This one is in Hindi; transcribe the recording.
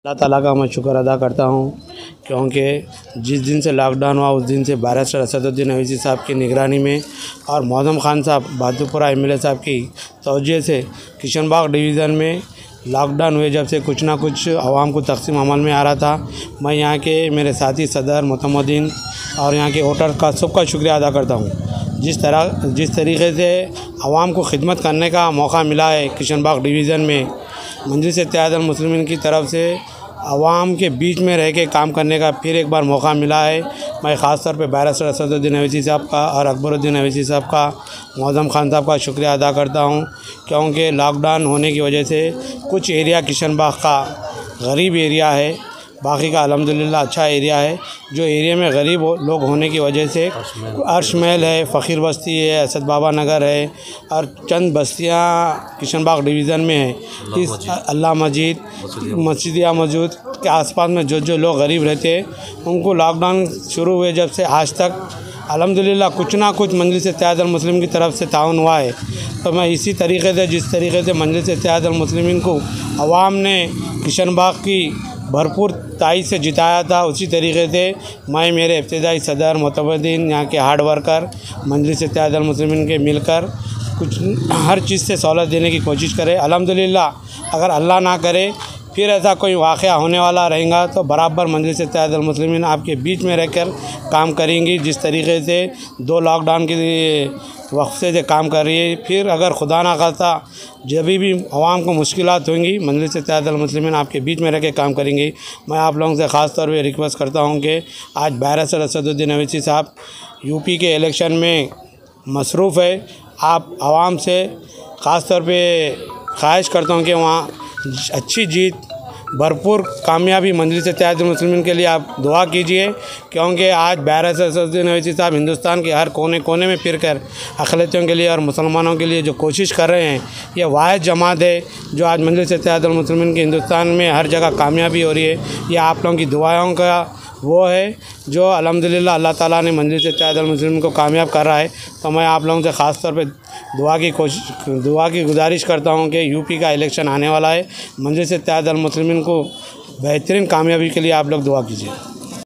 अल्लाह ताला का मैं शुक्र अदा करता हूँ, क्योंकि जिस दिन से लॉकडाउन हुआ उस दिन से बैरिस्टर असदुद्दीन अवैसी साहब की निगरानी में और मौज़म खान साहब बहादुरपुरा एमएलए साहब की तवज्जो से किशनबाग डिवीज़न में लॉकडाउन हुए जब से कुछ ना कुछ आवाम को तकसीम अमल में आ रहा था। मैं यहाँ के मेरे साथी सदर मुतमद्दीन और यहाँ के वोटर का सबका शुक्रिया अदा करता हूँ। जिस तरीके से आवाम को खिदमत करने का मौका मिला है किशनबाग डिवीज़न में मजलिस-ए-इत्तेहादुल मुस्लिमीन की तरफ से आवाम के बीच में रह के काम करने का फिर एक बार मौका मिला है। मैं ख़ास तौर पे बैरिस्टर असदुद्दीन अवैसी साहब का और अकबरुद्दीन अवैसी साहब का, मौज़म खान साहब का शुक्रिया अदा करता हूँ, क्योंकि लॉकडाउन होने की वजह से कुछ एरिया किशनबाग का गरीब एरिया है, बाकी का अल्हम्दुलिल्लाह अच्छा एरिया है। जो एरिया में गरीब लोग होने की वजह से अर्श महल है, फ़कीर बस्ती है, असद बाबा नगर है और चंद बस्तियाँ किशनबाग डिवीज़न में है। इस अल्लाह मस्जिद, मस्जिदिया मौजूद के आसपास में जो लोग गरीब रहते हैं उनको लॉकडाउन शुरू हुए जब से आज तक अल्हम्दुलिल्लाह कुछ ना कुछ मजलिस-ए-इत्तेहादुल मुस्लिमीन की तरफ से ताउन हुआ है। तो मैं इसी तरीके से जिस तरीके से मजलिस-ए-इत्तेहादुल मुस्लिमीन को अवाम ने किशनबाग की भरपूर तायीद से जिताया था, उसी तरीके से मैं मेरे इब्तिदाई सदर मुतमद्दीन यहाँ के हार्ड वर्कर मजलिस-ए-इत्तेहादुल मुस्लिमीन के मिलकर कुछ हर चीज़ से सहूलत देने की कोशिश करें। अल्हम्दुलिल्लाह अगर अल्लाह ना करे फिर ऐसा कोई वाक़या होने वाला रहेगा तो बराबर मजलिस-ए-इत्तेहादुल मुस्लिमीन आपके बीच में रहकर काम करेंगी। जिस तरीके से 2 लॉकडाउन के वक्फे से काम कर रही है, फिर अगर खुदा ना खास्ता जब भी आवाम को मुश्किलात होंगी मजलिस-ए-इत्तेहादुल मुस्लिमीन आपके बीच में रह के काम करेंगी। मैं आप लोगों से ख़ास तौर पे रिक्वेस्ट करता हूँ कि आज बैरिस्टर असदुद्दीन अवैसी साहब यूपी के इलेक्शन में मसरूफ़ है। आप आवाम से ख़ास तौर पे ख्वाहिश करता हूँ कि वहाँ अच्छी जीत, भरपूर कामयाबी मजलिस-ए-इत्तेहादुल मुस्लिमीन के लिए आप दुआ कीजिए, क्योंकि आज बैरिस्टर असदुद्दीन अवैसी साहब हिंदुस्तान के हर कोने कोने में फिर कर अक़लियतों के लिए और मुसलमानों के लिए जो कोशिश कर रहे हैं, ये वाहिद जमात है जो आज मजलिस-ए-इत्तेहादुल मुस्लिमीन के हिंदुस्तान में हर जगह कामयाबी हो रही है। ये आप लोगों की दुआओं का वो है जो अल्हम्दुलिल्लाह अल्लाह ताला ने मजलिस-ए-इत्तेहादुल मुस्लिमीन को कामयाब कर रहा है। तो मैं आप लोगों से ख़ास तौर पे दुआ की गुजारिश करता हूँ कि यूपी का इलेक्शन आने वाला है, मजलिस-ए-इत्तेहादुल मुस्लिमीन को बेहतरीन कामयाबी के लिए आप लोग दुआ कीजिए।